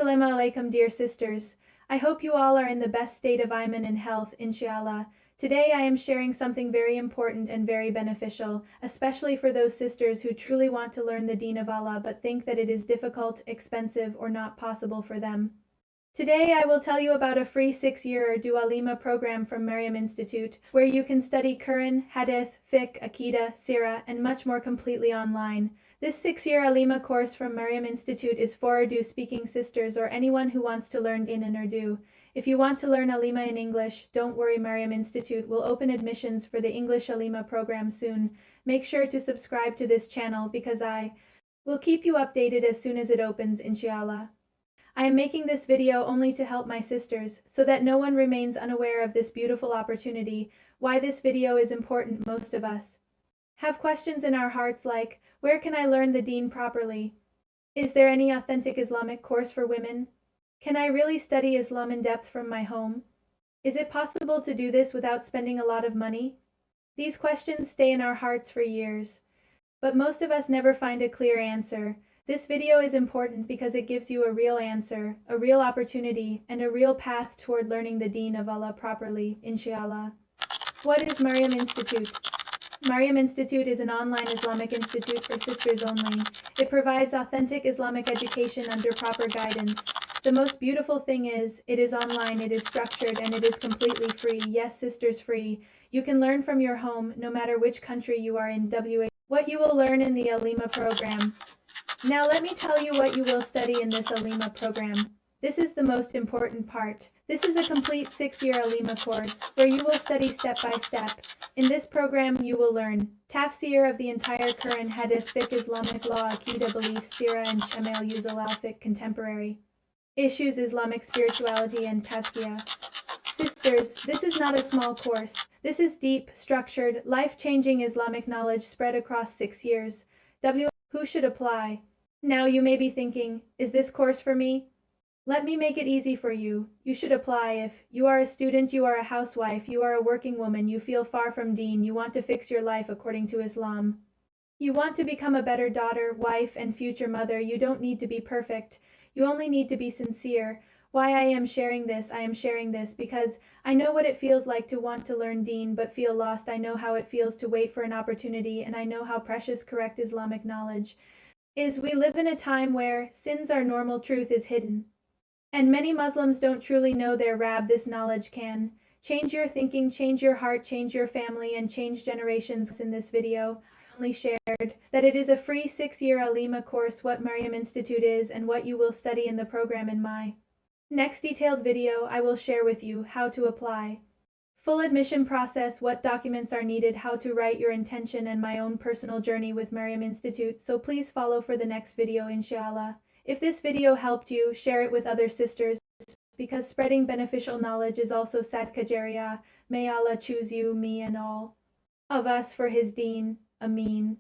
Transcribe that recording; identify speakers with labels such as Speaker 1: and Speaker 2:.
Speaker 1: Assalamu alaikum, dear sisters. I hope you all are in the best state of iman and health, inshallah. Today I am sharing something very important and very beneficial, especially for those sisters who truly want to learn the Deen of Allah but think that it is difficult, expensive, or not possible for them. Today I will tell you about a free 6-year Urdu Alimah program from Maryam Institute, where you can study Qur'an, Hadith, Fiqh, Aqeedah, Seerah, and much more completely online. This 6-year Alimah course from Maryam Institute is for Urdu-speaking sisters or anyone who wants to learn Deen in Urdu. If you want to learn Alimah in English, don't worry, Maryam Institute will open admissions for the English Alimah program soon. Make sure to subscribe to this channel because I will keep you updated as soon as it opens, inshallah. I am making this video only to help my sisters, so that no one remains unaware of this beautiful opportunity. Why this video is important. Most of us have questions in our hearts like, where can I learn the Deen properly? Is there any authentic Islamic course for women? Can I really study Islam in depth from my home? Is it possible to do this without spending a lot of money? These questions stay in our hearts for years, but most of us never find a clear answer. This video is important because it gives you a real answer, a real opportunity, and a real path toward learning the Deen of Allah properly, inshallah. What is Maryam Institute? Maryam Institute is an online Islamic institute for sisters only. It provides authentic Islamic education under proper guidance. The most beautiful thing is, it is online, it is structured, and it is completely free. Yes, sisters, free. You can learn from your home, no matter which country you are in. What you will learn in the Alimah program. Now let me tell you what you will study in this Alimah program. This is the most important part. This is a complete 6-year Alimah course, where you will study step by step. In this program you will learn tafsir of the entire Qur'an, Hadith, Fiqh, Islamic law, Aqeedah, beliefs, Seerah and Shamil, Usul al-Fiqh, contemporary issues, Islamic spirituality and tazkiyah. Sisters, this is not a small course. This is deep, structured, life-changing Islamic knowledge spread across 6 years. Who should apply? Now you may be thinking, is this course for me? Let me make it easy for you. You should apply if you are a student, you are a housewife, you are a working woman, you feel far from Deen, you want to fix your life according to Islam. You want to become a better daughter, wife, and future mother. You don't need to be perfect. You only need to be sincere. Why I am sharing this? I am sharing this because I know what it feels like to want to learn Deen but feel lost. I know how it feels to wait for an opportunity, and I know how precious correct Islamic knowledge is. We live in a time where sins are normal, truth is hidden. And many Muslims don't truly know their Rabb. This knowledge can change your thinking, change your heart, change your family, and change generations. In this video, I only shared that it is a free 6-year Alimah course, what Maryam Institute is, and what you will study in the program. In my next detailed video, I will share with you how to apply, full admission process, what documents are needed, how to write your intention, and my own personal journey with Maryam Institute. So please follow for the next video, inshallah. If this video helped you, share it with other sisters, because spreading beneficial knowledge is also Sadaqah Jariyah. May Allah choose you, me, and all of us for His Deen. Ameen.